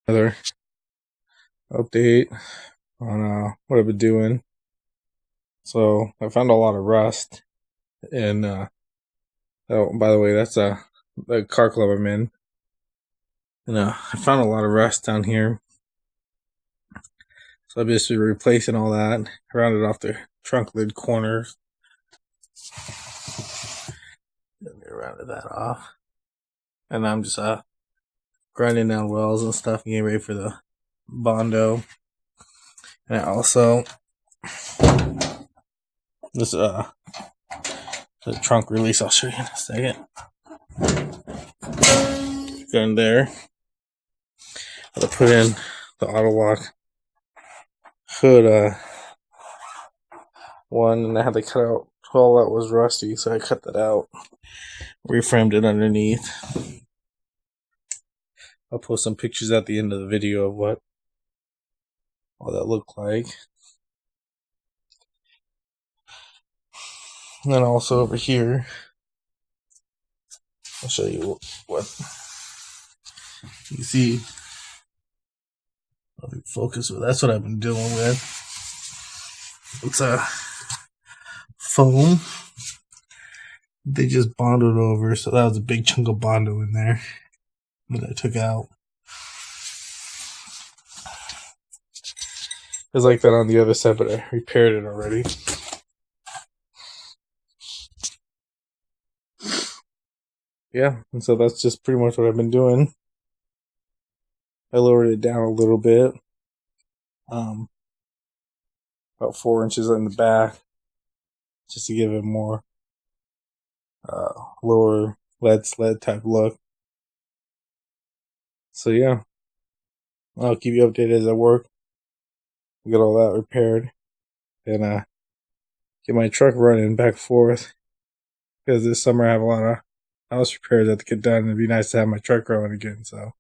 Another update on what I've been doing. So I found a lot of rust, and oh, by the way, that's the car club I'm in, and I found a lot of rust down here. So I've just been replacing all that, rounded off the trunk lid corners. Then I rounded that off, and I'm just grinding down wells and stuff, getting ready for the Bondo. And I also this the trunk release. I'll show you in a second. Go in there. I put in the auto lock hood one, and I had to cut out all that was rusty, so I cut that out, reframed it underneath. I'll post some pictures at the end of the video of what all that looked like. And then also over here, I'll show you what you see. I'll focus with. That's what I've been dealing with. It's a foam. They just bonded over, so that was a big chunk of Bondo in there that I took out. It was like that on the other side, but I repaired it already. Yeah, and so that's just pretty much what I've been doing. I lowered it down a little bit, about 4 inches in the back, just to give it more lower lead sled type look. So yeah, I'll keep you updated as I work, get all that repaired, and get my truck running back and forth, because this summer I have a lot of house repairs I have to get done. It'd be nice to have my truck going again. So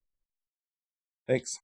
thanks.